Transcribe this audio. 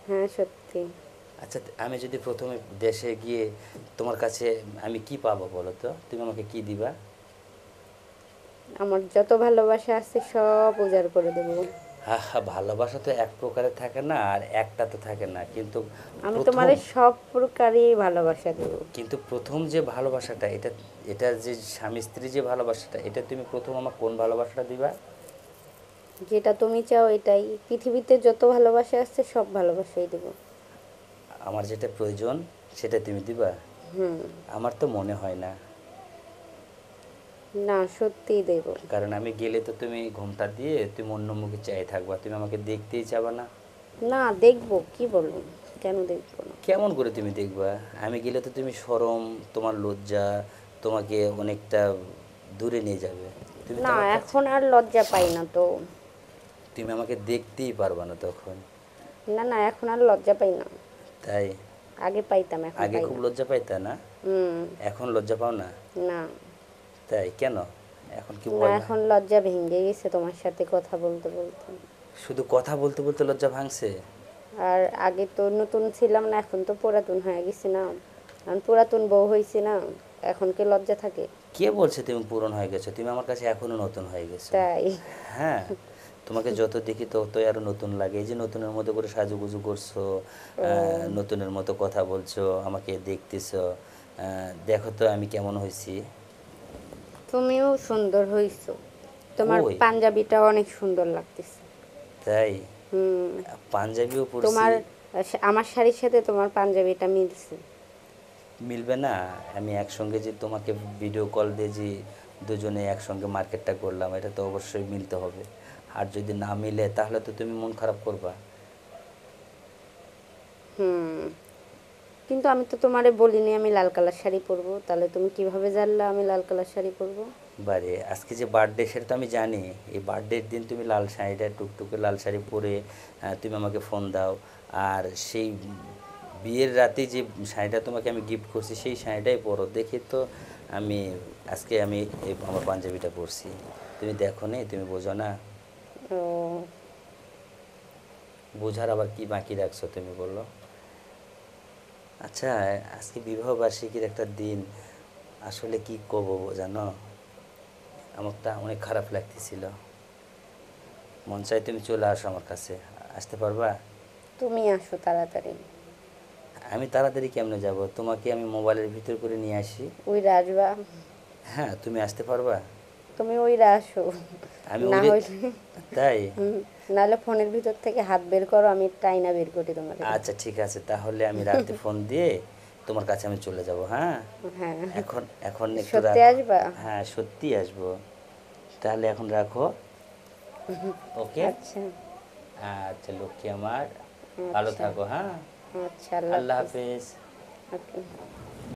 হ্যাঁ সত্যি। আচ্ছা, আমি যদি প্রথমে দেশে গিয়ে তোমার কাছে আমি কি পাবো বলো তো? তুমি আমাকে কি দিবা? আমার যত ভালোবাসা আছে সব উজাড় করে দেবো। হা হা, ভালোবাসা তো এক প্রকারের থাকে না, আর একটা তো থাকে না, কিন্তু আমি প্রথম তোমারে সব প্রকারই ভালোবাসা দেবো। কিন্তু প্রথম যে ভালোবাসাটা, এটা এটা যে স্বামী স্ত্রী যে ভালোবাসাটা, এটা তুমি প্রথম আমার কোন ভালোবাসাটা দিবা? যেটা তুমি চাও এটাই, পৃথিবীতে যত ভালোবাসা আছে সব ভালোবাসাই দেবো। আমার যেটা প্রয়োজন সেটা তুমি দিবা? হুম। আমার তো মনে হয় না। না সত্যিই দেবো। কারণ আমি গেলে তো তুমি ঘোমটা দিয়ে তুমি অন্য মুখে চাই থাকবা, তুমি আমাকে দেখতেই চাবা না। না দেখবো, কি বলুন, কেন দেখবো না? কেমন করে তুমি দেখবা? আমি গেলে তো তুমি শরম, তোমার লজ্জা তোমাকে অনেকটা দূরে নিয়ে যাবে। তুমি তো না আমার কাছে, এখন আর লজ্জা পাই না তো। তুমি আমাকে দেখতেই পারবা না তখন। না না এখন আর লজ্জা পাই না। তাই? আগে পাইতাম, এখন আগে পাই খুব না। লজ্জা পাইতা না? হুম। এখন লজ্জা পাও না? না। তাই কেন? এখন কি না ভয় এখন লজ্জা ভেঙে গেছে তোমার সাথে কথা বলতে বলতে। শুধু কথা বলতে বলতে লজ্জা ভাঙছে? আর আগে তো নতুন ছিলাম না, এখন তো পুরাতন হয়ে গেছি না। এখন পুরাতন বউ হয়েছি না, এখন কি লজ্জা থাকে? কে বলছে তুমি পুরনো হয়ে গেছো? তুমি আমার কাছে এখনো নতুন হয়ে গেছো। তাই? হ্যাঁ, তোমাকে যত দেখি ততই আরো নতুন লাগে। এই যে নতুনের মতো করে সাজুগুজু করছো, ও, নতুনের মতো কথা বলছো, আমাকে দেখতেছো। দেখো তো আমি কেমন হয়েছি। তুমিও সুন্দর হইছো। তোমার কই? পাঞ্জাবিটা অনেক সুন্দর লাগতেছে। তাই? হুম। পাঞ্জাবিও পরছি। তোমার আমার শাড়ির সাথে তোমার পাঞ্জাবিটা মিলছে। মিলবে না? আমি একসঙ্গে যে তোমাকে ভিডিও কল দিয়ে যে দুজনে একসঙ্গে মার্কেটটা করলাম, এটা তো অবশ্যই মিলতে হবে। আর যদি না মিলে তাহলে তো তুমি মন খারাপ করবা। হুম। কিন্তু আমি তো তোমারে বলিনি আমি লাল কালার শাড়ি পরবো, তাহলে তুমি কিভাবে জানলা আমি লাল কালার শাড়ি পরবো? বারে আজকে যে বার্থডে সেটা তো আমি জানি। এই বার্থডের দিন তুমি লাল শাড়িটা টুকটুকে লাল শাড়ি পরে তুমি আমাকে ফোন দাও। আর সেই বিয়ের রাতে যে শাড়িটা তোমাকে আমি গিফট করছি সেই শাড়িটাই পরো দেখে তো আমি আজকে আমি আমার পাঞ্জাবিটা পরছি। তুমি দেখো নি, তুমি বোঝো না? ও। বোঝার আবার কি বাকি রাখছো তুমি বলো? আচ্ছা, আজকে বিবাহ বার্ষিকীর একটা দিন, আসলে কি করবো জানো? আমারটা অনেক খারাপ লাগতেছিল। মন চাই তুমি চলে আসো আমার কাছে। আসতে পারবা? তুমি আসো তাড়াতাড়ি। আমি তাড়াতাড়ি কেমনে যাব? তোমাকে আমি মোবাইলের ভিতর করে নিয়ে আসি। ওইরা আসবা? হ্যাঁ, তুমি আসতে পারবা? তুমি ওইরা আসো। আমি না উড়ে, হইলে তাই? হুম, নাহলে ফোনের ভিতর থেকে হাত বের করো, আমি টাইনা বের করি তোমার। আচ্ছা ঠিক আছে, তাহলে আমি রাতে ফোন দিয়ে তোমার কাছে আমি চলে যাব, হ্যাঁ? হ্যাঁ। এখন এখন একটু সত্যি রাখো। আসবা? হ্যাঁ সত্যি আসবো। তাহলে এখন রাখো। ওকে। আচ্ছা। আচ্ছা লক্ষ্মী আমার, ভালো আচ্ছা। থাকো, হ্যাঁ? আচ্ছা আল্লাহ আল্লাহ হাফিজ। হাফেজ। ওকে।